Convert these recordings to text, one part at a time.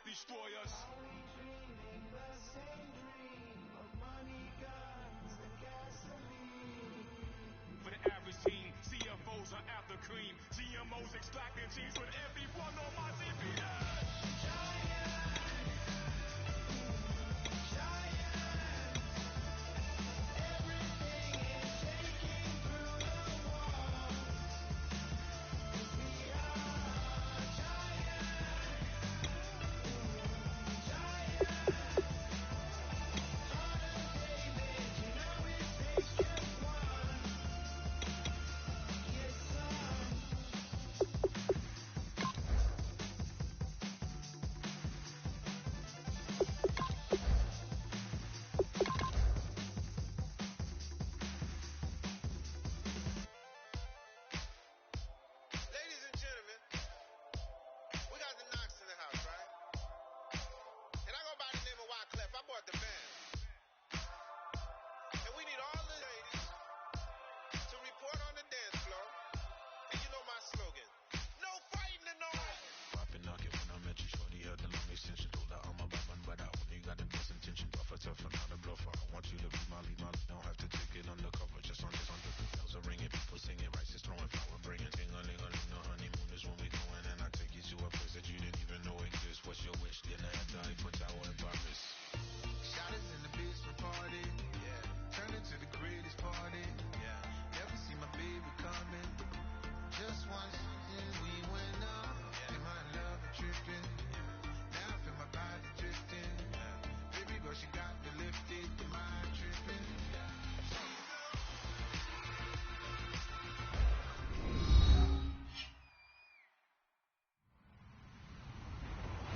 might destroy us. Are we dreaming the same dream of money, guns, and gasoline? For the average team, CFOs are after cream. GMOs extracting cheese with everyone on my TV. Tuffler, not a bluffer. I want you to be my lead, don't have to take it undercover. Just under the bells are ringing, people singing, rice is throwing, flower bringing. Ting-a-ling-a-ling, the honeymoon is when we going, and I take you to a place that you didn't even know exists. What's your wish? Dinner at the Eiffel Tower in Paris. Shot is in the basement party, yeah. Turn into the greatest party, yeah. Never see my baby coming. Just once, we went up, yeah. In my love and tripping, yeah. Now I feel my body drifting, yeah. Baby girl, she got me lifted, the mind tripping, yeah.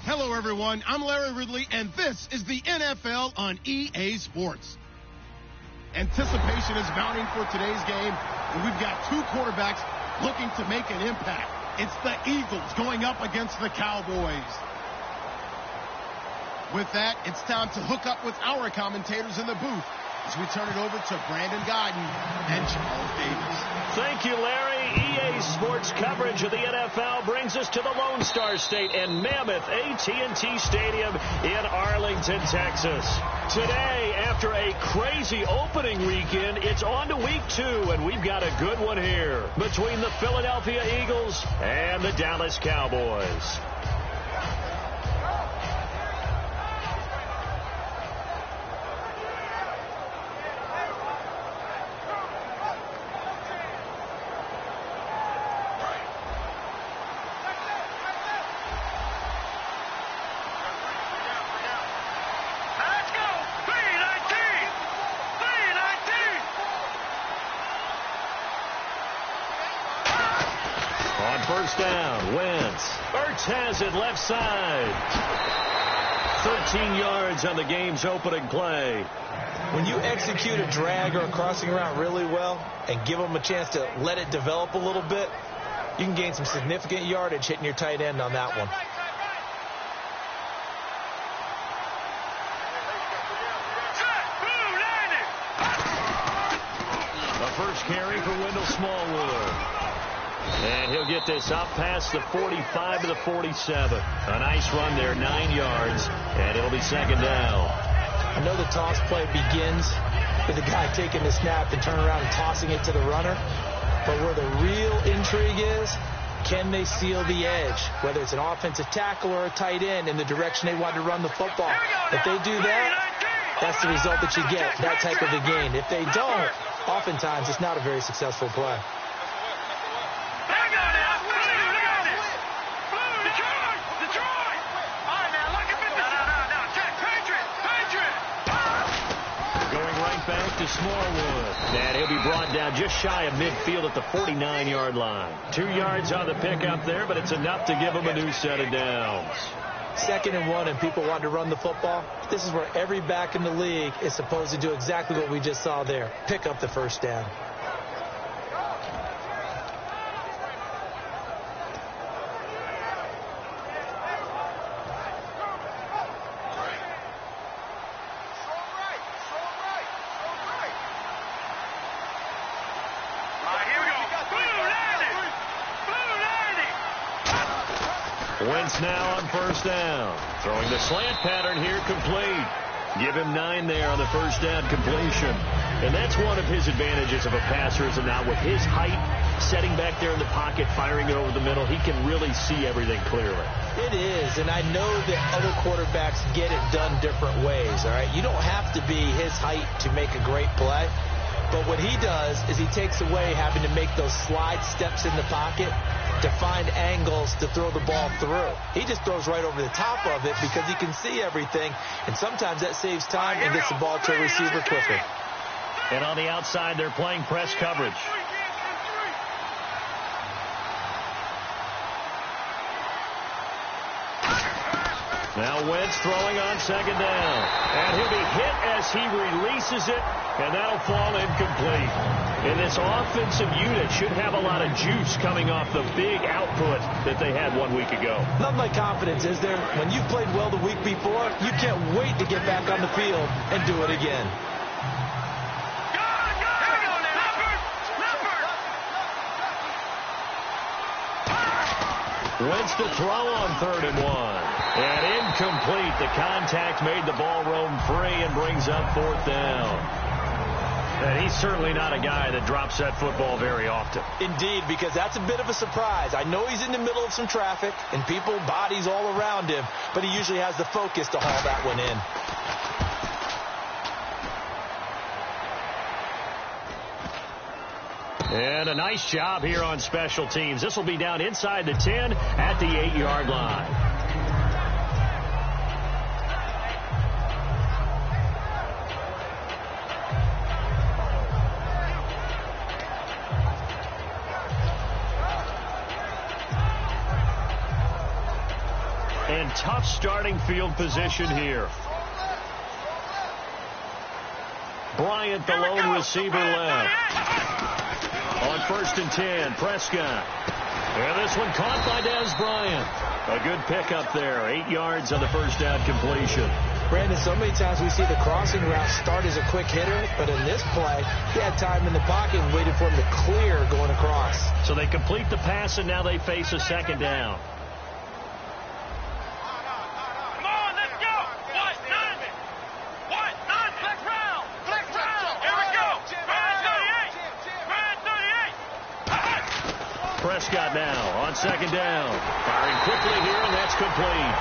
Hello, everyone. I'm Larry Ridley, and this is the NFL on EA Sports. Anticipation is mounting for today's game, and we've got two quarterbacks looking to make an impact. It's the Eagles going up against the Cowboys. With that, it's time to hook up with our commentators in the booth as we turn it over to Brandon Guyton and Charles Davis. Thank you, Larry. EA Sports coverage of the NFL brings us to the Lone Star State and Mammoth AT&T Stadium in Arlington, Texas. Today, after a crazy opening weekend, it's on to week 2, and we've got a good one here between the Philadelphia Eagles and the Dallas Cowboys. First down, Wentz. Ertz has it left side. 13 yards on the game's opening play. When you execute a drag or a crossing route really well and give them a chance to let it develop a little bit, you can gain some significant yardage hitting your tight end on that one. The first carry for Wendell Smallwood. And he'll get this up past the 45 to the 47. A nice run there, 9 yards, and it'll be second down. I know the toss play begins with the guy taking the snap and turning around and tossing it to the runner. But where the real intrigue is, can they seal the edge? Whether it's an offensive tackle or a tight end in the direction they want to run the football. If they do that, that's the result that you get, that type of a gain. If they don't, oftentimes it's not a very successful play. Back to Smallwood. And he'll be brought down just shy of midfield at the 49-yard line. 2 yards on the pickup there, but it's enough to give him a new set of downs. 2nd and 1, and people want to run the football. This is where every back in the league is supposed to do exactly what we just saw there. Pick up the first down. Wentz now on first down. Throwing the slant pattern here, complete. Give him 9 there on the first down completion. And that's one of his advantages of a passer, is that now with his height, setting back there in the pocket, firing it over the middle, he can really see everything clearly. It is, and I know that other quarterbacks get it done different ways, all right? You don't have to be his height to make a great play. But what he does is he takes away having to make those slide steps in the pocket to find angles to throw the ball through. He just throws right over the top of it because he can see everything, and sometimes that saves time and gets the ball to a receiver quicker. And on the outside, they're playing press coverage. Now Wentz throwing on second down. And he'll be hit as he releases it, and that'll fall incomplete. And this offensive unit should have a lot of juice coming off the big output that they had 1 week ago. Nothing like confidence, is there? When you've played well the week before, you can't wait to get back on the field and do it again. Wentz to throw on 3rd and 1. And incomplete. The contact made the ball roam free and brings up 4th down. And he's certainly not a guy that drops that football very often. Indeed, because that's a bit of a surprise. I know he's in the middle of some traffic and people, bodies all around him, but he usually has the focus to haul that one in. And a nice job here on special teams. This will be down inside the 10 at the 8-yard line. And tough starting field position here. Bryant, the lone receiver left. On 1st and 10, Prescott. And this one caught by Dez Bryant. A good pickup there. 8 yards on the first down completion. Brandon, so many times we see the crossing route start as a quick hitter, but in this play, he had time in the pocket and waited for him to clear going across. So they complete the pass, and now they face a second down. Prescott now on second down. Firing quickly here, and that's complete.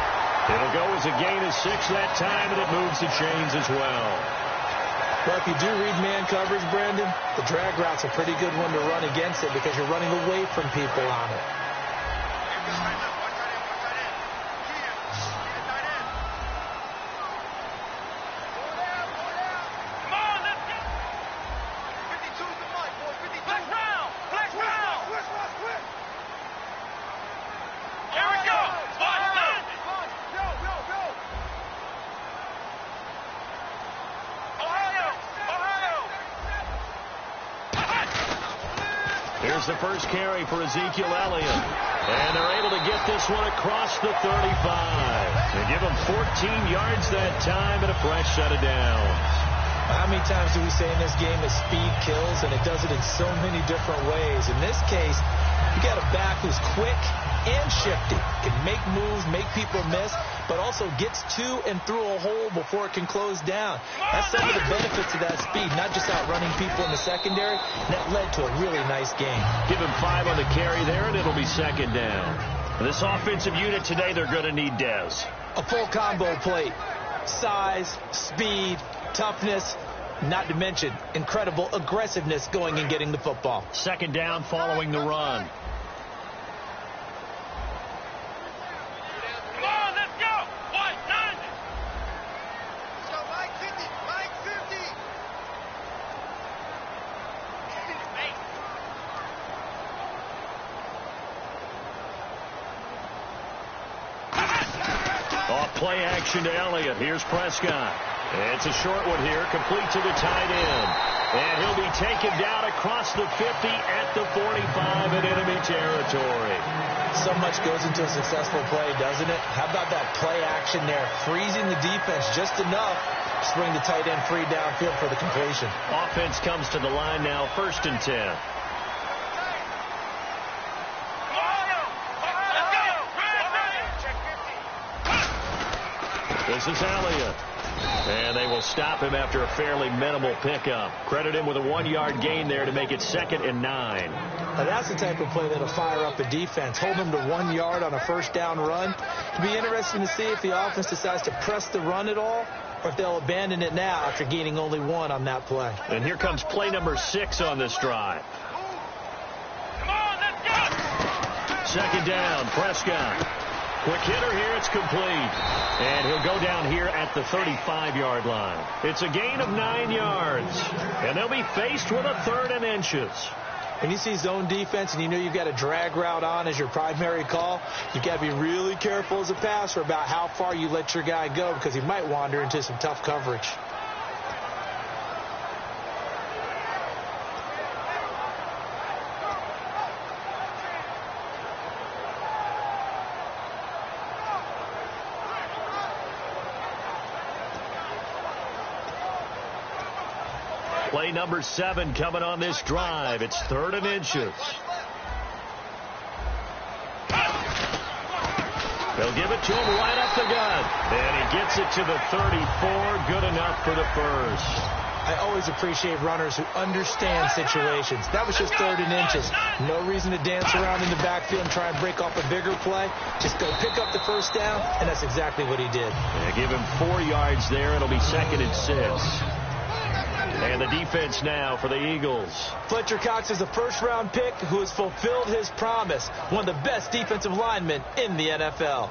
It'll go as a gain of 6 that time, and it moves the chains as well. Well, if you do read man coverage, Brandon, the drag route's a pretty good one to run against it because you're running away from people on it. Here's the first carry for Ezekiel Elliott. And they're able to get this one across the 35. They give him 14 yards that time and a fresh set of downs. How many times do we say in this game that speed kills, and it does it in so many different ways? In this case, you got a back who's quick and shifty, can make moves, make people miss, but also gets to and through a hole before it can close down. That's some of the benefits of that speed, not just outrunning people in the secondary. And that led to a really nice game. Give him 5 on the carry there, and it'll be second down. This offensive unit today, they're going to need Dez. A full combo plate. Size, speed, toughness, not to mention incredible aggressiveness going and getting the football. Second down following the run. Play action to Elliott. Here's Prescott. It's a short one here, complete to the tight end. And he'll be taken down across the 50 at the 45 in enemy territory. So much goes into a successful play, doesn't it? How about that play action there? Freezing the defense just enough to bring the tight end free downfield for the completion. Offense comes to the line now, 1st and 10. This is Elliott. And they will stop him after a fairly minimal pickup. Credit him with a 1-yard gain there to make it 2nd and 9. Now that's the type of play that'll fire up a defense. Hold them to 1 yard on a first down run. It'll be interesting to see if the offense decides to press the run at all, or if they'll abandon it now after gaining only 1 on that play. And here comes play number 6 on this drive. Come on, let's go! 2nd down, Prescott. Quick hitter here, it's complete. And he'll go down here at the 35-yard line. It's a gain of 9 yards. And they'll be faced with a 3rd and inches. When you see zone defense and you know you've got a drag route on as your primary call, you've got to be really careful as a passer about how far you let your guy go, because he might wander into some tough coverage. Play number 7 coming on this drive. It's 3rd and inches. They'll give it to him right up the gut. And he gets it to the 34. Good enough for the first. I always appreciate runners who understand situations. That was just 3rd and inches. No reason to dance around in the backfield and try and break off a bigger play. Just go pick up the first down, and that's exactly what he did. Yeah, give him 4 yards there. It'll be 2nd and 6. And the defense now for the Eagles. Fletcher Cox is a first-round pick who has fulfilled his promise. One of the best defensive linemen in the NFL.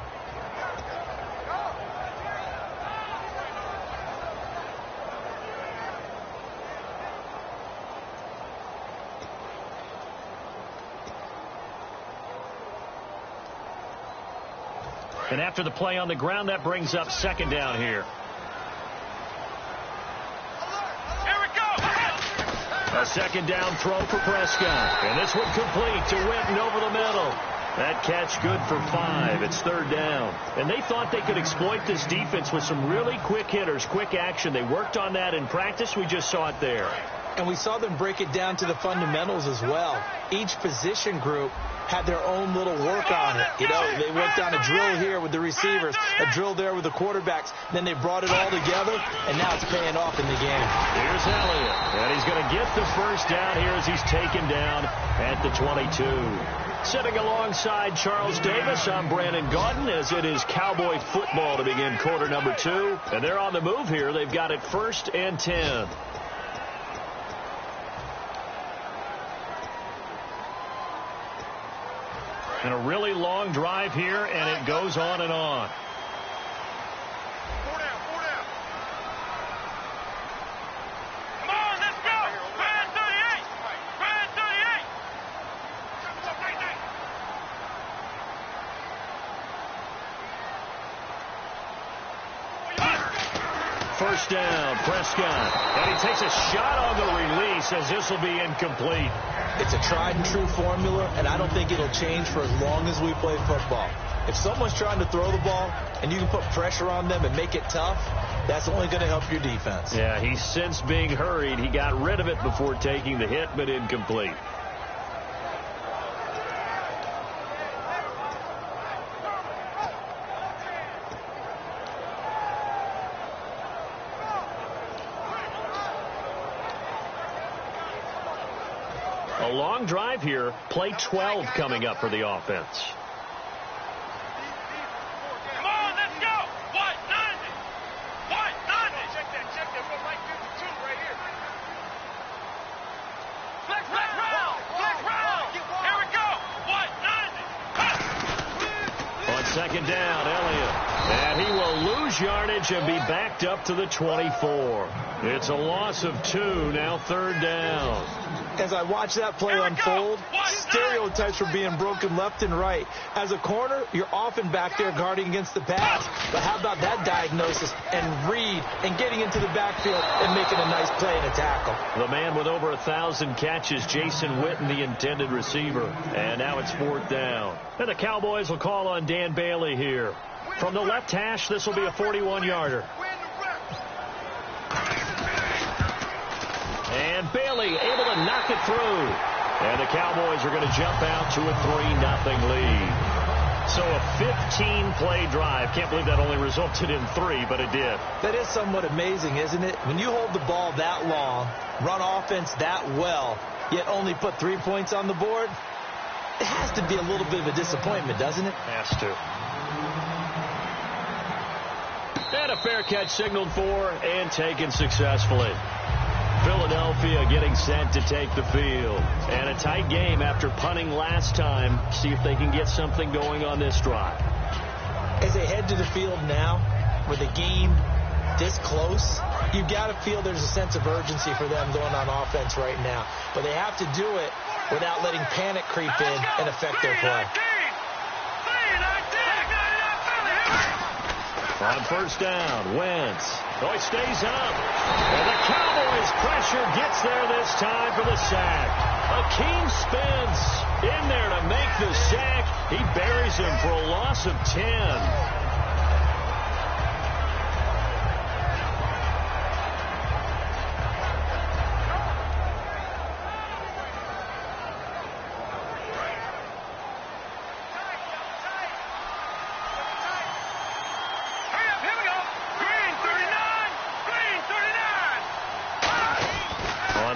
And after the play on the ground, that brings up 2nd down here. A 2nd down throw for Prescott. And this one complete to Witten over the middle. That catch good for 5. It's 3rd down. And they thought they could exploit this defense with some really quick hitters, quick action. They worked on that in practice. We just saw it there. And we saw them break it down to the fundamentals as well. Each position group had their own little work on it. You know, they worked on a drill here with the receivers, a drill there with the quarterbacks. Then they brought it all together, and now it's paying off in the game. Here's Elliott, and he's going to get the first down here as he's taken down at the 22. Sitting alongside Charles Davis, I'm Brandon Gaudin, as it is Cowboy football to begin quarter number 2. And they're on the move here. They've got it 1st and 10. And a really long drive here, and it goes on and on. 4 down. Come on, let's go. Brand 38. Brand 38. First down, Prescott. And he takes a shot on the release as this will be incomplete. It's a tried and true formula, and I don't think it'll change for as long as we play football. If someone's trying to throw the ball and you can put pressure on them and make it tough, that's only going to help your defense. Yeah, he's since being hurried. He got rid of it before taking the hit, but incomplete. A long drive here. Play 12 coming up for the offense. Come on, let's go. What? 90. What? 90. Check that. We're right 52 right here. Flex round. Here we go. What? 90. On 2nd down, Elliott. And he will lose yardage and be backed up to the 24. It's a loss of 2, now 3rd down. As I watch that play unfold, stereotypes were being broken left and right. As a corner, you're often back there guarding against the pass. But how about that diagnosis and read and getting into the backfield and making a nice play and a tackle? The man with over 1,000 catches, Jason Witten, the intended receiver. And now it's 4th down. And the Cowboys will call on Dan Bailey here. From the left hash, this will be a 41-yarder. And Bailey able to knock it through. And the Cowboys are going to jump out to a 3-0 lead. So a 15-play drive. Can't believe that only resulted in 3, but it did. That is somewhat amazing, isn't it? When you hold the ball that long, run offense that well, yet only put 3 points on the board, it has to be a little bit of a disappointment, doesn't it? Has to. And a fair catch signaled for and taken successfully. Philadelphia getting set to take the field. And a tight game after punting last time. See if they can get something going on this drive. As they head to the field now, with the game this close, you've got to feel there's a sense of urgency for them going on offense right now. But they have to do it without letting panic creep in and affect their play. On first down, Wentz. Oh, he stays up. And the Cowboys pressure gets there this time for the sack. Akeem Spence in there to make the sack. He buries him for a loss of 10.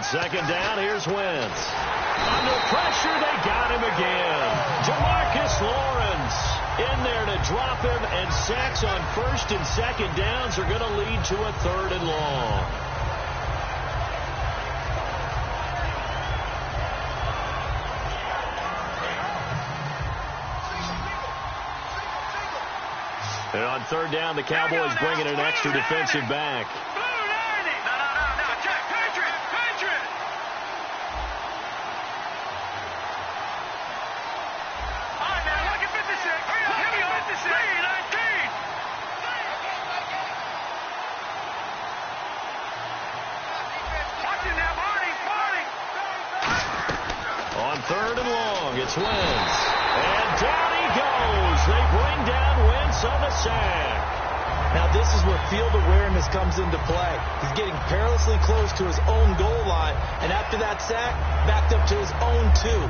Second down, here's Wentz. Under pressure, they got him again. Jamarcus Lawrence in there to drop him, and sacks on first and second downs are going to lead to a 3rd and long. And on 3rd down, the Cowboys bring in an extra defensive back. On 3rd and long, it's Wentz. And down he goes. They bring down Wentz on the sack. Now this is where field awareness comes into play. He's getting perilously close to his own goal line. And after that sack, backed up to his own 2.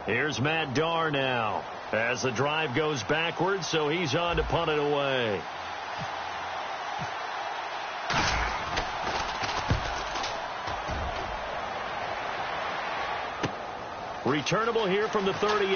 Here's Matt Darr now as the drive goes backwards, so he's on to punt it away. Returnable here from the 38.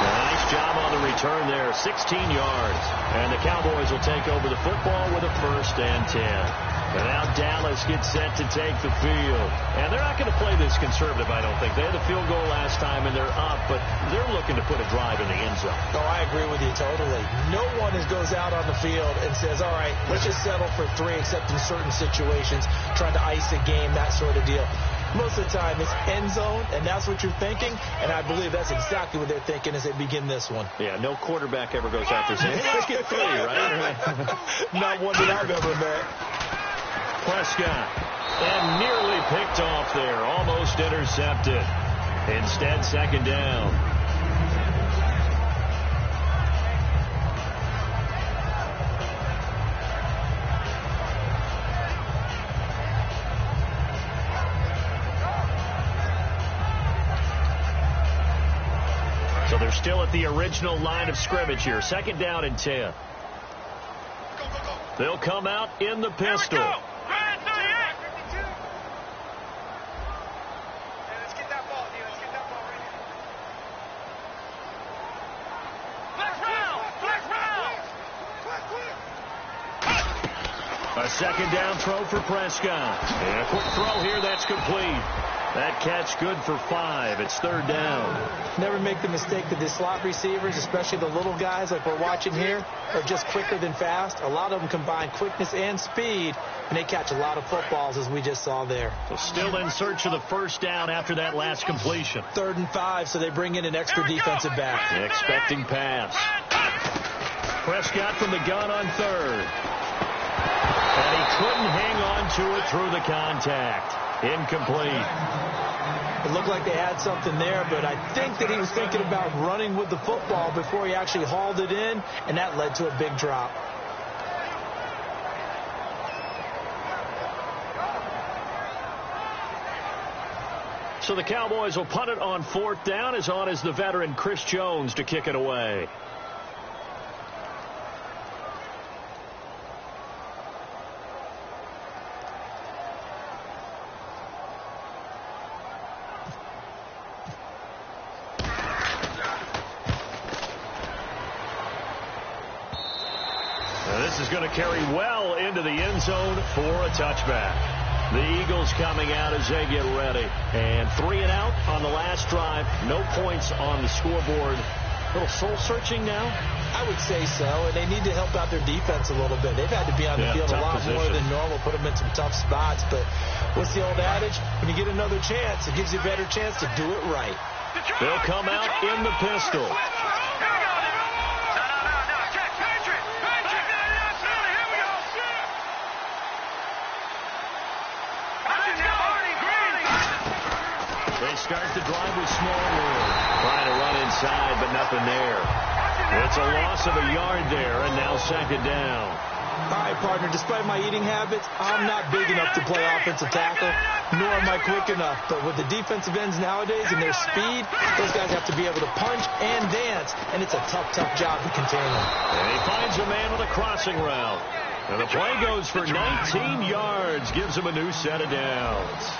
Nice job on the return there, 16 yards. And the Cowboys will take over the football with a 1st and 10. And now Dallas gets set to take the field. And they're not going to play this conservative, I don't think. They had a field goal last time, and they're up, but they're looking to put a drive in the end zone. Oh, I agree with you totally. No one goes out on the field and says, all right, let's just settle for 3, except in certain situations, trying to ice a game, that sort of deal. Most of the time, it's end zone, and that's what you're thinking, and I believe that's exactly what they're thinking as they begin this one. Yeah, no quarterback ever goes after saying, hey, let's get 3, right? Not one that I've ever met. Prescott, and nearly picked off there, almost intercepted. Instead, 2nd down. So they're still at the original line of scrimmage here. 2nd down and 10. They'll come out in the pistol. A 2nd down throw for Prescott. And a quick throw here that's complete. That catch good for 5. It's 3rd down. Never make the mistake that the slot receivers, especially the little guys like we're watching here, are just quicker than fast. A lot of them combine quickness and speed, and they catch a lot of footballs, as we just saw there. So still in search of the 1st down after that last completion. 3rd and 5, so they bring in an extra defensive back. Expecting pass. Prescott from the gun on 3rd. And he couldn't hang on to it through the contact. Incomplete. It looked like they had something there, but I think that he was thinking about running with the football before he actually hauled it in, and that led to a big drop. So the Cowboys will punt it on 4th down. As on is the veteran Chris Jones to kick it away. This is going to carry well into the end zone for a touchback. The Eagles coming out as they get ready. And 3 and out on the last drive. No points on the scoreboard. A little soul-searching now? I would say so, and they need to help out their defense a little bit. They've had to be on the field a lot more than normal, put them in some tough spots. But what's the old adage? When you get another chance, it gives you a better chance to do it right. They'll come out in the pistol. They start the drive with Smallwood. Trying to run inside, but nothing there. It's a loss of a yard there, and now 2nd down. All right, partner, despite my eating habits, I'm not big enough to play offensive tackle, nor am I quick enough. But with the defensive ends nowadays and their speed, those guys have to be able to punch and dance, and it's a tough, tough job to contain them. And he finds a man with a crossing route. And the play goes for 19 yards, gives him a new set of downs.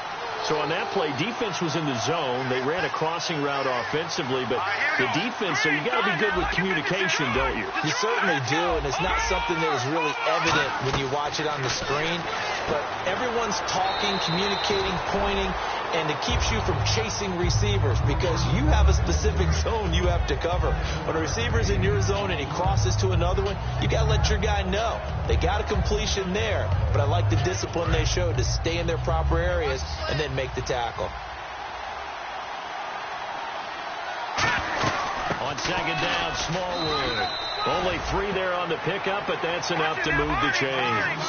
So on that play, defense was in the zone. They ran a crossing route offensively, but the defense, so you got to be good with communication, don't you? You certainly do, and it's not something that is really evident when you watch it on the screen. But everyone's talking, communicating, pointing, and it keeps you from chasing receivers because you have a specific zone you have to cover. When a receiver's in your zone and he crosses to another one, you got to let your guy know. They got a completion there, but I like the discipline they showed to stay in their proper areas and then make the tackle. On 2nd down, Smallwood. Only 3 there on the pickup, but that's enough to move the chains.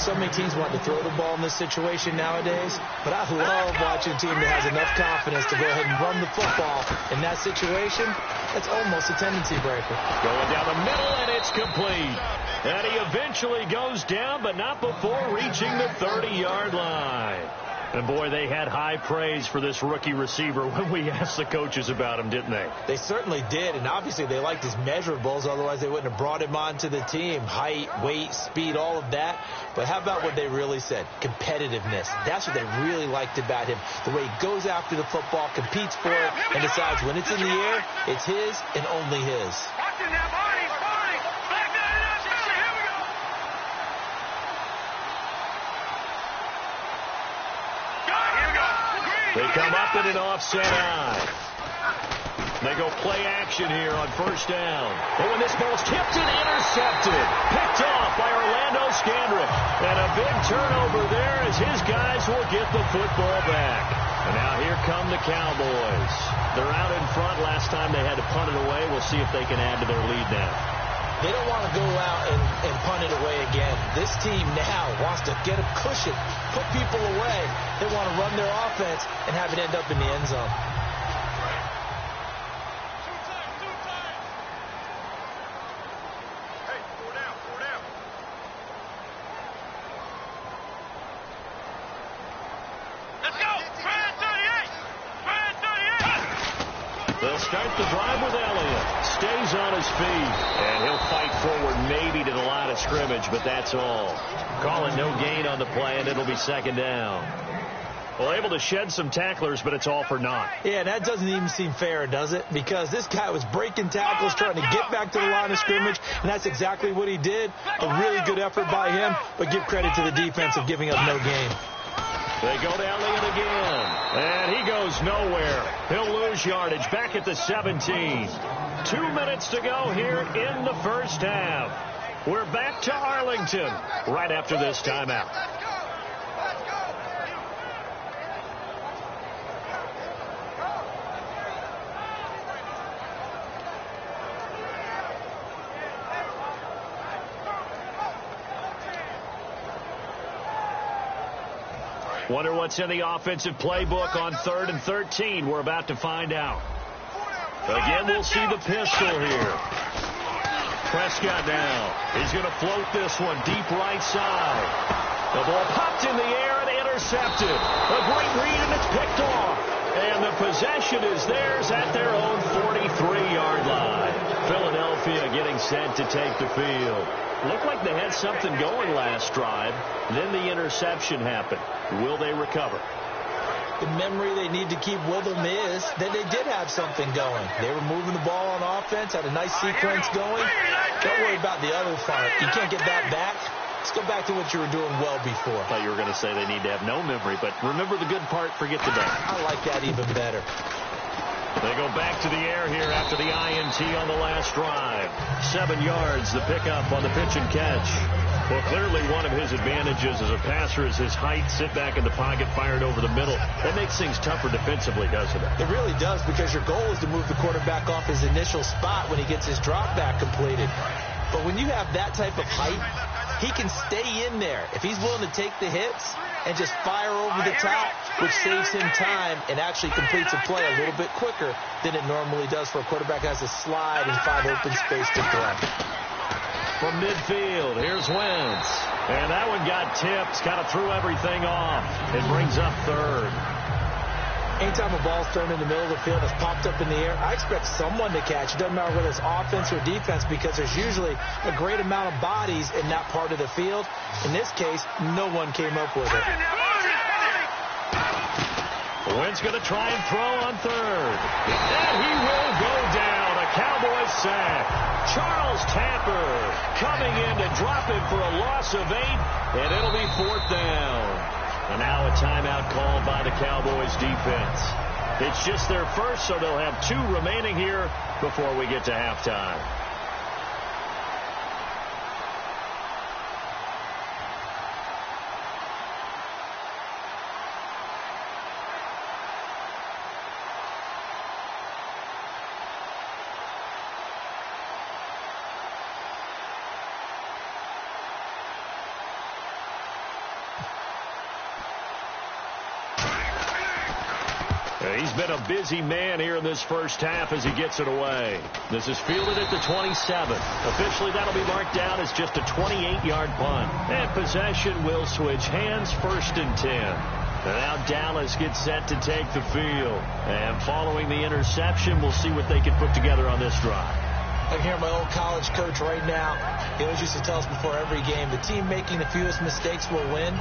So many teams want to throw the ball in this situation nowadays, but I love watching a team that has enough confidence to go ahead and run the football. In that situation, that's almost a tendency breaker. Going down the middle, and it's complete. And he eventually goes down, but not before reaching the 30-yard line. And, boy, they had high praise for this rookie receiver when we asked the coaches about him, didn't they? They certainly did, and obviously they liked his measurables. Otherwise, they wouldn't have brought him onto the team. Height, weight, speed, all of that. But how about what they really said? Competitiveness. That's what they really liked about him. The way he goes after the football, competes for it, and decides when it's in the air, it's his and only his. They come up in an offset eye. They go play action here on 1st down. And when this ball's tipped and intercepted, picked off by Orlando Scandrick. And a big turnover there as his guys will get the football back. And now here come the Cowboys. They're out in front. Last time they had to punt it away. We'll see if they can add to their lead now. They don't want to go out and punt it away again. This team now wants to get a cushion, put people away. They want to run their offense and have it end up in the end zone. Hey, 4 down, 4 down. Let's go! Brad 38! Brad 38! They'll start the drive with Elliott. Stays on his feet. And he'll fight forward maybe to the line of scrimmage, but that's all. Call it no gain on the play, and it'll be 2nd down. Well, able to shed some tacklers, but it's all for naught. Yeah, that doesn't even seem fair, does it? Because this guy was breaking tackles, trying to get back to the line of scrimmage, and that's exactly what he did. A really good effort by him, but give credit to the defense of giving up no gain. They go to Elliott again, and he goes nowhere. He'll lose yardage back at the 17. 2 minutes to go here in the first half. We're back to Arlington right after this timeout. Wonder what's in the offensive playbook on 3rd and 13. We're about to find out. Again, we'll see the pistol here. Prescott now. He's going to float this one deep right side. The ball popped in the air and intercepted. A great read, and it's picked off. And the possession is theirs at their own 43-yard line. Philadelphia getting set to take the field. Looked like they had something going last drive. Then the interception happened. Will they recover? The memory they need to keep with them is that they did have something going. They were moving the ball on offense, had a nice sequence going. Don't worry about the other part. You can't get that back. Let's go back to what you were doing well before. I thought you were going to say they need to have no memory, but remember the good part, forget the bad. I like that even better. They go back to the air here after the INT on the last drive. 7 yards, the pickup on the pitch and catch. Well, clearly one of his advantages as a passer is his height. Sit back in the pocket, fired over the middle. That makes things tougher defensively, doesn't it? It really does, because your goal is to move the quarterback off his initial spot when he gets his drop back completed. But when you have that type of height, he can stay in there. If he's willing to take the hits and just fire over the top, which saves him time and actually completes a play a little bit quicker than it normally does for a quarterback that has a slide and 5 open space to throw. From midfield, here's Wentz. And that one got tipped, kind of threw everything off. It brings up 3rd. Anytime a ball's thrown in the middle of the field, it's popped up in the air, I expect someone to catch. It doesn't matter whether it's offense or defense, because there's usually a great amount of bodies in that part of the field. In this case, no one came up with it. Wentz going to try and throw on 3rd. And he will go down. A Cowboys sack. Charles Tapper coming in to drop it for a loss of 8, and it'll be 4th down. And now a timeout called by the Cowboys defense. It's just their first, so they'll have 2 remaining here before we get to halftime. He's been a busy man here in this first half as he gets it away. This is fielded at the 27. Officially, that'll be marked down as just a 28-yard punt. And possession will switch hands, 1st and 10. And now Dallas gets set to take the field. And following the interception, we'll see what they can put together on this drive. I can hear my old college coach right now. He always used to tell us before every game, the team making the fewest mistakes will win.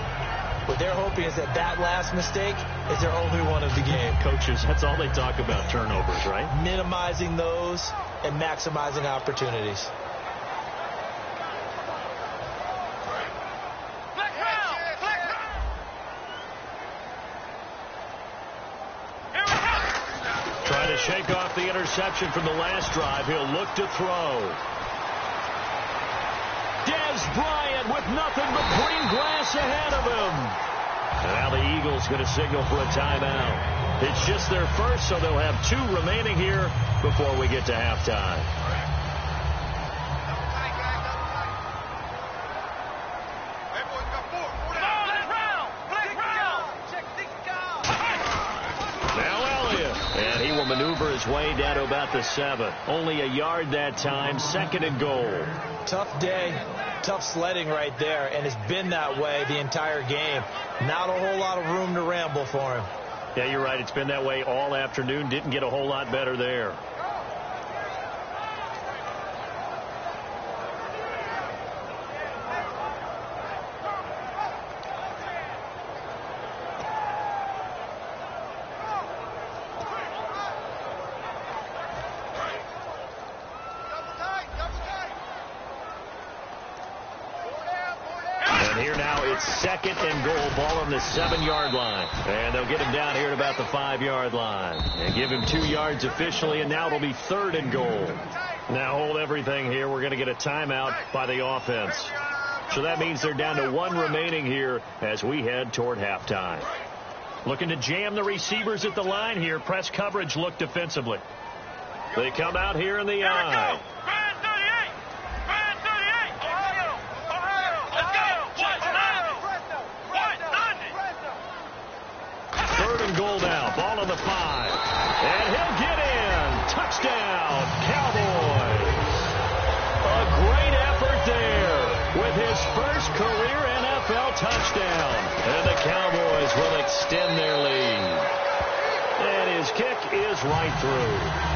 What they're hoping is that last mistake is their only one of the game. Coaches, that's all they talk about, turnovers, right? Minimizing those and maximizing opportunities. Trying to shake off the interception from the last drive. He'll look to throw. Dez Bryant with nothing but green grass ahead of him. And now the Eagles going to signal for a timeout. It's just their first, so they'll have 2 remaining here before we get to halftime. Now Elliott. And he will maneuver his way down to about the 7. Only a yard that time, 2nd and goal. Tough day, tough sledding right there, and it's been that way the entire game. Not a whole lot of room to ramble for him. Yeah, you're right. It's been that way all afternoon. Didn't get a whole lot better there. And here now it's 2nd and goal, ball on the 7-yard line. And they'll get him down here at about the 5-yard line. And give him 2 yards officially, and now it'll be 3rd and goal. Now hold everything here. We're going to get a timeout by the offense. So that means they're down to 1 remaining here as we head toward halftime. Looking to jam the receivers at the line here. Press coverage look defensively. They come out here in the eye. 3rd and goal now. Ball on the 5. And he'll get in. Touchdown, Cowboys. A great effort there with his first career NFL touchdown. And the Cowboys will extend their lead. And his kick is right through.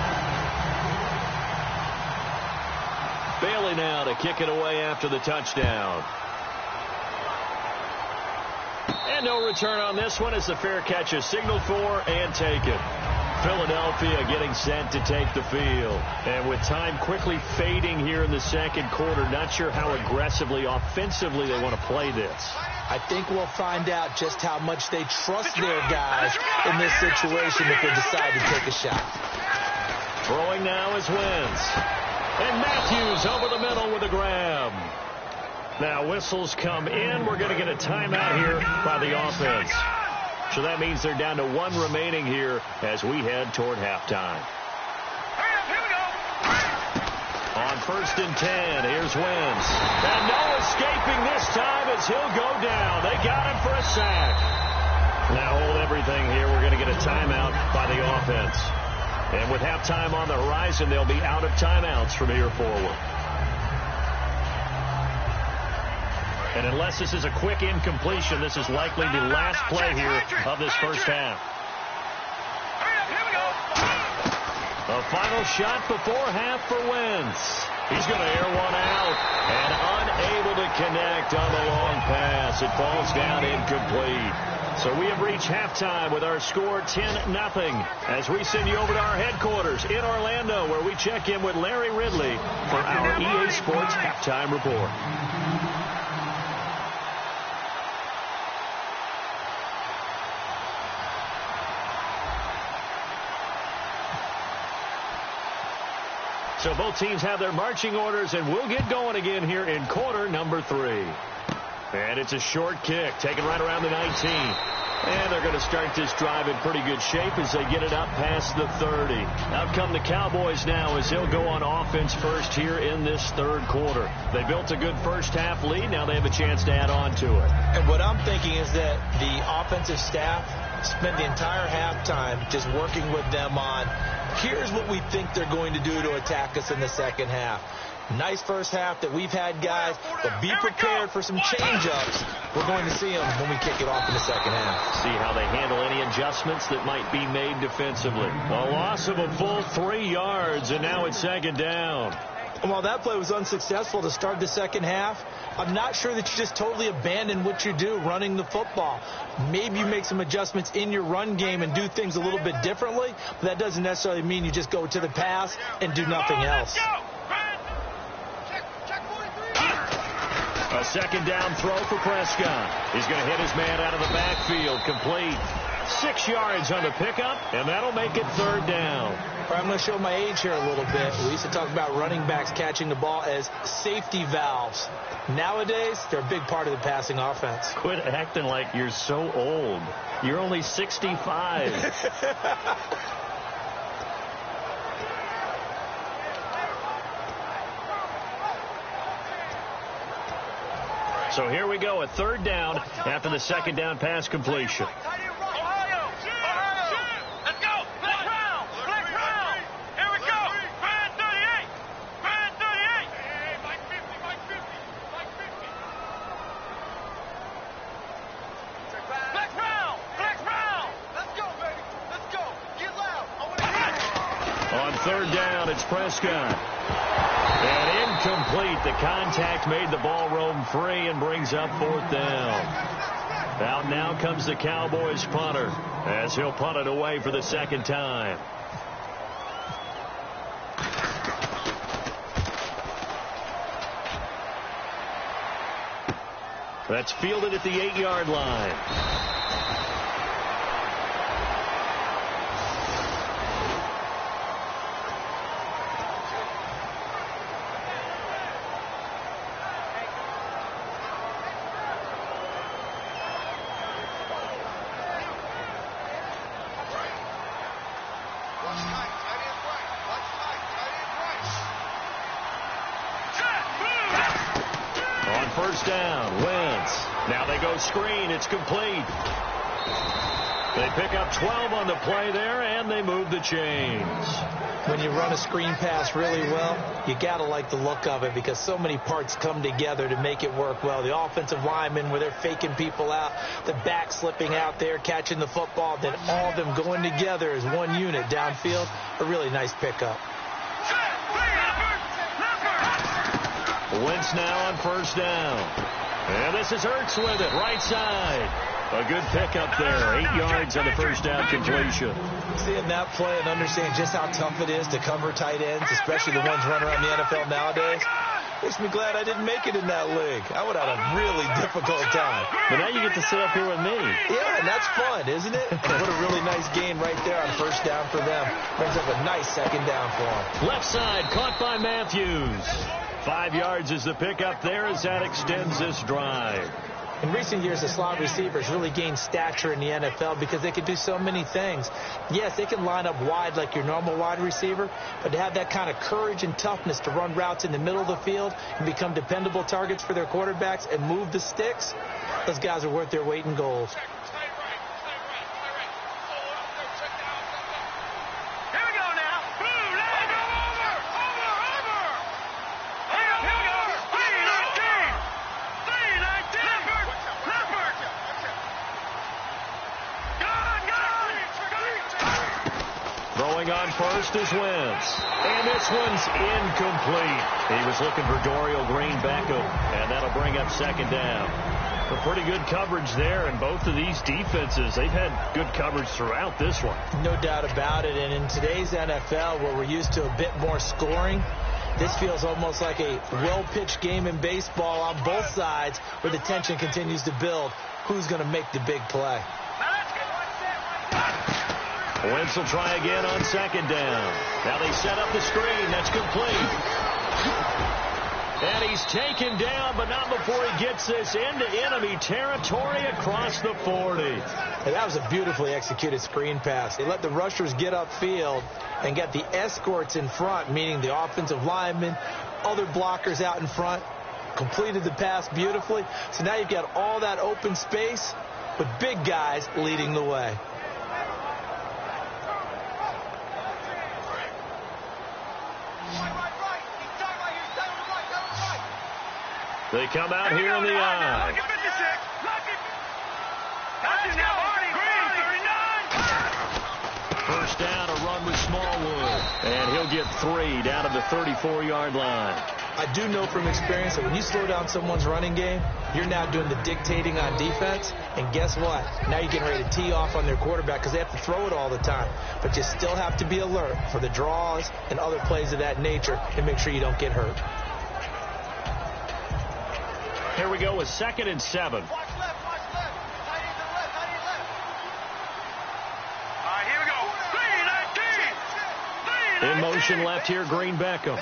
Bailey now to kick it away after the touchdown. And no return on this one as the fair catch is signaled for and taken. Philadelphia getting set to take the field. And with time quickly fading here in the second quarter, not sure how aggressively, offensively they want to play this. I think we'll find out just how much they trust their guys in this situation if they decide to take a shot. Throwing now is Wentz. And Matthews over the middle with a grab. Now whistles come in. We're going to get a timeout here by the offense. So that means they're down to 1 remaining here as we head toward halftime. On 1st and 10, here's Wentz. And no escaping this time as he'll go down. They got him for a sack. Now hold everything here. We're going to get a timeout by the offense. And with halftime on the horizon, they'll be out of timeouts from here forward. And unless this is a quick incompletion, this is likely the last play here of this first half. A final shot before half for Wentz. He's going to air one out and unable to connect on the long pass. It falls down incomplete. So we have reached halftime with our score 10-0 as we send you over to our headquarters in Orlando where we check in with Larry Ridley for our EA Sports Halftime Report. So both teams have their marching orders, and we'll get going again here in quarter number 3. And it's a short kick, taken right around the 19. And they're going to start this drive in pretty good shape as they get it up past the 30. Out come the Cowboys now as they'll go on offense first here in this 3rd quarter. They built a good first half lead. Now they have a chance to add on to it. And what I'm thinking is that the offensive staff spent the entire halftime just working with them on, here's what we think they're going to do to attack us in the second half. Nice first half that we've had, guys, but be prepared for some change-ups. We're going to see them when we kick it off in the second half. See how they handle any adjustments that might be made defensively. A loss of a full 3 yards, and now it's 2nd down. While that play was unsuccessful to start the second half, I'm not sure that you just totally abandon what you do running the football. Maybe you make some adjustments in your run game and do things a little bit differently, but that doesn't necessarily mean you just go to the pass and do nothing else. A 2nd down throw for Prescott. He's going to hit his man out of the backfield, complete. 6 yards on the pickup, and that'll make it 3rd down. I'm going to show my age here a little bit. We used to talk about running backs catching the ball as safety valves. Nowadays, they're a big part of the passing offense. Quit acting like you're so old. You're only 65. So here we go, a 3rd down after the 2nd down pass completion. On 3rd down, it's Prescott. And incomplete. The contact made the ball roam free and brings up 4th down. Out now comes the Cowboys punter as he'll punt it away for the 2nd time. That's fielded at the 8-yard line. First down, Wentz. Now they go screen. It's complete. They pick up 12 on the play there, and they move the chains. When you run a screen pass really well, you got to like the look of it because so many parts come together to make it work well. The offensive linemen, where they're faking people out, the back slipping out there, catching the football, then all of them going together as one unit downfield. A really nice pickup. Wentz now on first down. And this is Ertz with it, right side. A good pickup there, 8 yards on the first down completion. Seeing that play and understanding just how tough it is to cover tight ends, especially the ones running around the NFL nowadays, makes me glad I didn't make it in that league. I would have had a really difficult time. But now you get to sit up here with me. Yeah, and that's fun, isn't it? What a really nice gain right there on first down for them. Brings up a nice second down for them. Left side, caught by Matthews. 5 yards is the pickup there as that extends this drive. In recent years, the slot receivers really gained stature in the NFL because they can do so many things. Yes, they can line up wide like your normal wide receiver, but to have that kind of courage and toughness to run routes in the middle of the field and become dependable targets for their quarterbacks and move the sticks, those guys are worth their weight in gold. On first is Wentz. And this one's incomplete. He was looking for Dorial Green-Beckham, and that'll bring up second down. A pretty good coverage there, and both of these defenses, they've had good coverage throughout this one. No doubt about it, and in today's NFL, where we're used to a bit more scoring, this feels almost like a well-pitched game in baseball on both sides where the tension continues to build. Who's going to make the big play? Wentz will try again on second down. Now they set up the screen. That's complete. And he's taken down, but not before he gets this into enemy territory across the 40. And that was a beautifully executed screen pass. They let the rushers get upfield and get the escorts in front, meaning the offensive linemen, other blockers out in front, completed the pass beautifully. So now you've got all that open space with big guys leading the way. They come out here in the eye. First down, a run with Smallwood. And he'll get 3 down to the 34-yard line. I do know from experience that when you slow down someone's running game, you're now doing the dictating on defense. And guess what? Now you're getting ready to tee off on their quarterback because they have to throw it all the time. But you still have to be alert for the draws and other plays of that nature and make sure you don't get hurt. Here we go with 2nd and 7. Watch left, watch left. Tight end to the left, tight end left. All right, here we go. In motion left here, Green-Beckham.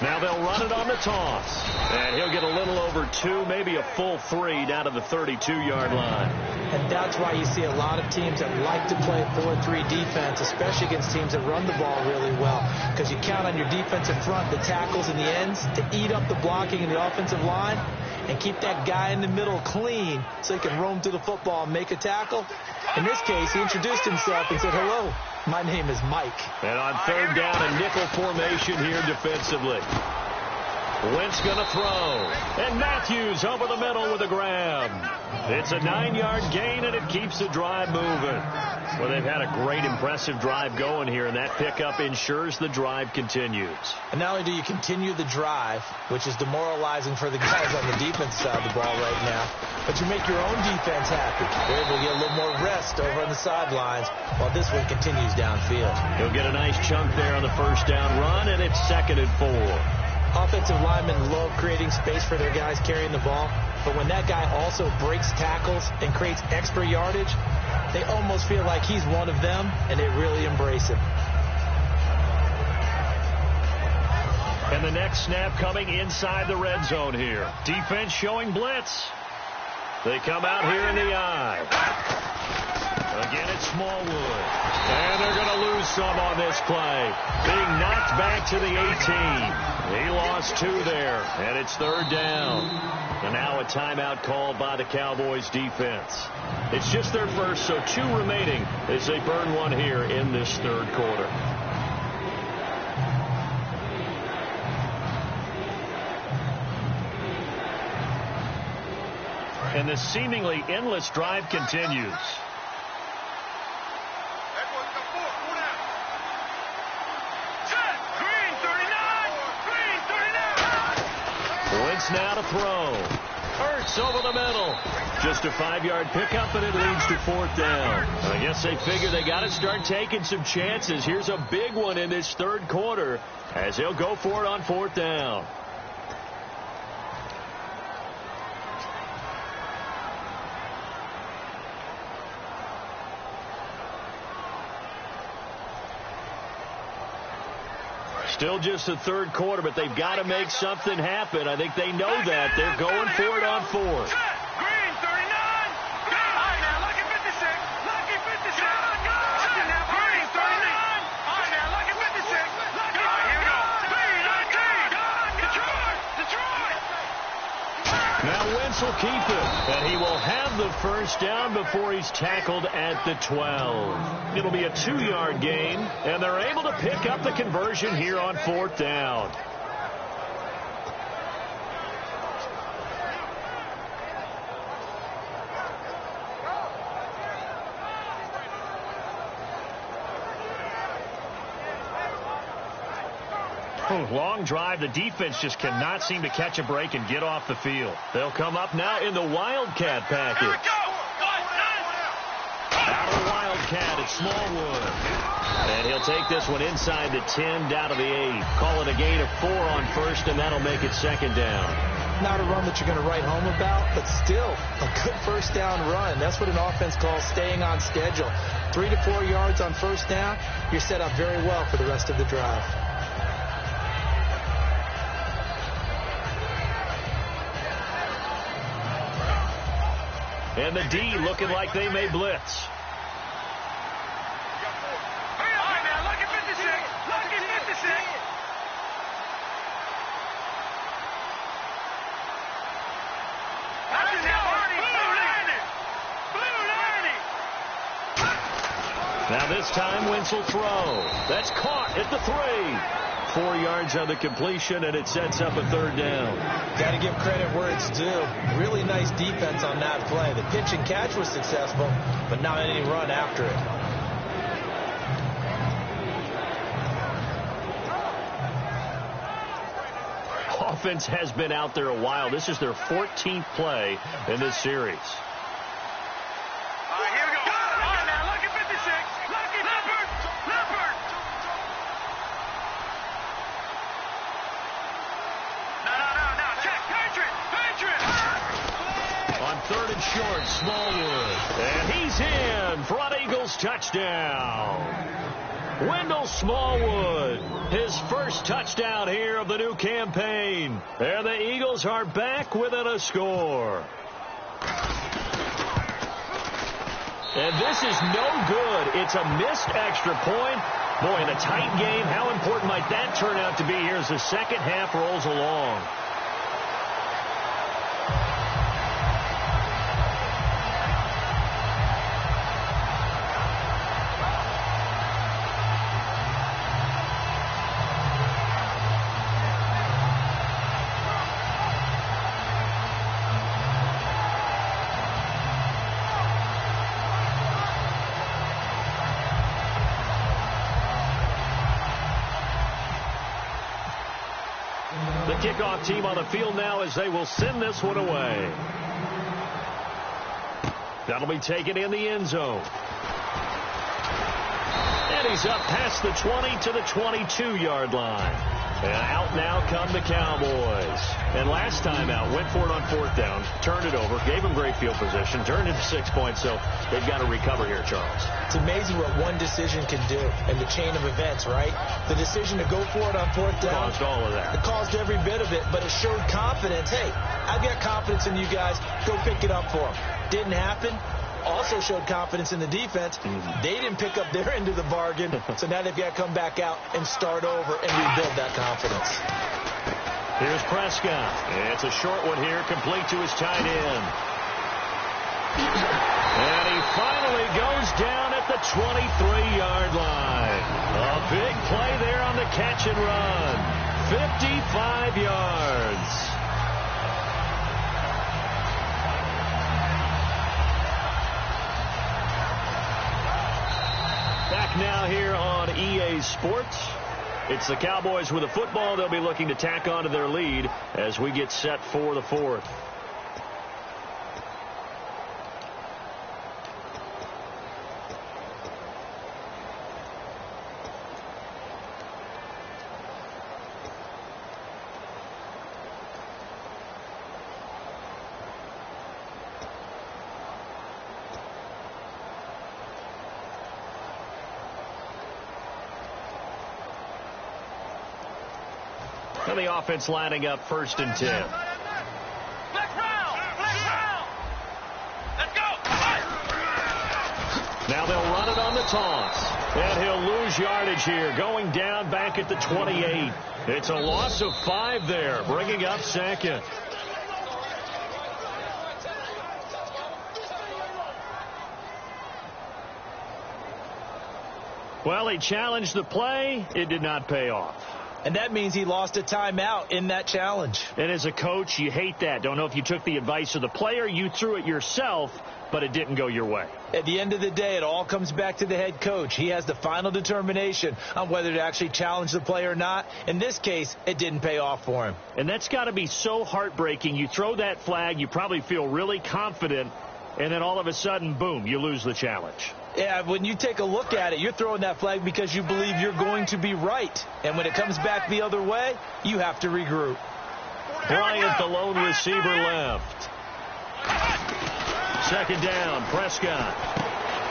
Now they'll run it on the toss. And he'll get a little over 2, maybe a full 3 down to the 32-yard line. And that's why you see a lot of teams that like to play 4-3 defense, especially against teams that run the ball really well, because you count on your defensive front, the tackles and the ends, to eat up the blocking in the offensive line and keep that guy in the middle clean so he can roam through the football and make a tackle. In this case, he introduced himself and said, "Hello, my name is Mike." And on third down, a nickel formation here defensively. Wentz going to throw. And Matthews over the middle with a grab. It's a 9-yard gain, and it keeps the drive moving. Well, they've had a great, impressive drive going here, and that pickup ensures the drive continues. And not only do you continue the drive, which is demoralizing for the guys on the defense side of the ball right now, but you make your own defense happy. They're able to get a little more rest over on the sidelines while this one continues downfield. He'll get a nice chunk there on the first down run, and it's 2nd and 4. Offensive linemen love creating space for their guys carrying the ball, but when that guy also breaks tackles and creates extra yardage, they almost feel like he's one of them, and they really embrace him. And the next snap coming inside the red zone here. Defense showing blitz. They come out here in the eye. Again, it's Smallwood. And they're going to lose some on this play. Being knocked back to the 18. He lost 2 there, and it's 3rd down. And now a timeout called by the Cowboys defense. It's just their first, so 2 remaining as they burn 1 here in this 3rd quarter. And the seemingly endless drive continues. Wentz now to throw. Hurts over the middle. Just a 5-yard pickup, and it leads to 4th down. I guess they figure they got to start taking some chances. Here's a big one in this 3rd quarter as they'll go for it on 4th down. Still just the 3rd quarter, but they've got to make something happen. I think they know that. They're going for it on 4th. Green, 39. Now, lucky 56. Lucky 56. Green, 39. All right, now, lucky 56. Lucky 56. Here we go. Green, 19. Detroit. Now Wentz will keep it, and he will have the first down before he's tackled at the 12. It'll be a 2-yard gain, and they're able to pick up the conversion here on 4th down. Long drive. The defense just cannot seem to catch a break and get off the field. They'll come up now in the Wildcat package. Out of the Wildcat, it's Smallwood. And he'll take this one inside the 10, down to the 8. Call it a gain of 4 on 1st, and that'll make it 2nd down. Not a run that you're going to write home about, but still a good first down run. That's what an offense calls staying on schedule. 3 to 4 yards on first down, you're set up very well for the rest of the drive. And the D looking like they may blitz. All right, now, lucky 56. Lucky 56. That's it now, Blue lining. Now this time Wentz will throw. That's caught at the 3. 4 yards on the completion, and it sets up a 3rd down. Got to give credit where it's due. Really nice defense on that play. The pitch and catch was successful, but not any run after it. Offense has been out there a while. This is their 14th play in this series. All right, here we go. All right, now, lucky 56. Lucky Leopard. No. Check. Patriot. On 3rd and short, Smallwood. And he's in for an Eagles touchdown. Wendell Smallwood, his first touchdown here of the new campaign. And the Eagles are back within a score. And this is no good. It's a missed extra point. Boy, in a tight game, how important might that turn out to be here as the second half rolls along? The kickoff team on the field now as they will send this one away. That'll be taken in the end zone. And he's up past the 20 to the 22-yard line. And out now come the Cowboys. And last time out, went for it on fourth down, turned it over, gave them great field position, turned it to 6 points, so they've got to recover here, Charles. It's amazing what one decision can do in the chain of events, right? The decision to go for it on fourth down. Caused all of that. It caused every bit of it, but it showed confidence. Hey, I've got confidence in you guys. Go pick it up for them. Didn't happen. Also showed confidence in the defense. They didn't pick up their end of the bargain, so now they've got to come back out and start over and rebuild that confidence. Here's Prescott. It's a short one here, complete to his tight end. And he finally goes down at the 23-yard line. A big play there on the catch and run. 55 yards. Back now here on EA Sports. It's the Cowboys with a football. They'll be looking to tack on to their lead as we get set for the fourth. And the offense lining up 1st and 10. Let's go. Now they'll run it on the toss. And he'll lose yardage here, going down back at the 28. It's a loss of 5 there, bringing up 2nd. Well, he challenged the play. It did not pay off. And that means he lost a timeout in that challenge. And as a coach, you hate that. Don't know if you took the advice of the player, you threw it yourself, but it didn't go your way. At the end of the day, it all comes back to the head coach. He has the final determination on whether to actually challenge the play or not. In this case, it didn't pay off for him. And that's got to be so heartbreaking. You throw that flag, you probably feel really confident, and then all of a sudden, boom, you lose the challenge. Yeah, when you take a look at it, you're throwing that flag because you believe you're going to be right. And when it comes back the other way, you have to regroup. Bryant, the lone receiver, left. 2nd down, Prescott.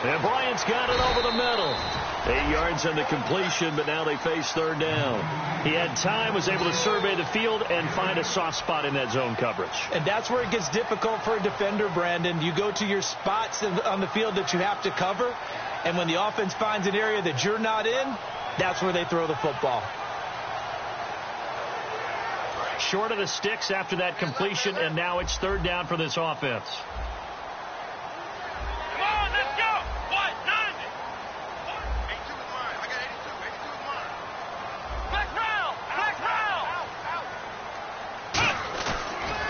And Bryant's got it over the middle. 8 yards on the completion, but now they face 3rd down. He had time, was able to survey the field and find a soft spot in that zone coverage. And that's where it gets difficult for a defender, Brandon. You go to your spots on the field that you have to cover, and when the offense finds an area that you're not in, that's where they throw the football. Short of the sticks after that completion, and now it's 3rd down for this offense.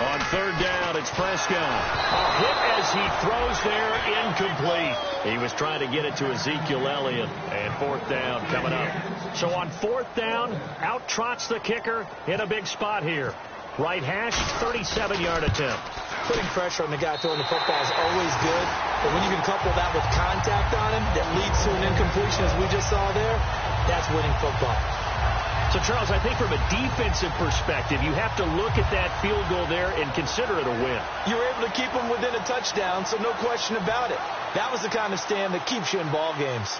On 3rd down, it's Prescott. A hit as he throws there, incomplete. He was trying to get it to Ezekiel Elliott. And 4th down coming up. So on 4th down, out trots the kicker in a big spot here. Right hash, 37-yard attempt. Putting pressure on the guy throwing the football is always good. But when you can couple that with contact on him that leads to an incompletion, as we just saw there, that's winning football. So, Charles, I think from a defensive perspective, you have to look at that field goal there and consider it a win. You were able to keep them within a touchdown, so no question about it. That was the kind of stand that keeps you in ball games.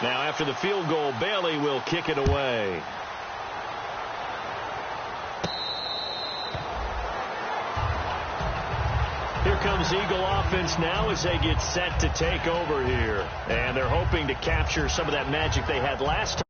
Now, after the field goal, Bailey will kick it away. Here comes Eagle offense now as they get set to take over here. And they're hoping to capture some of that magic they had last time.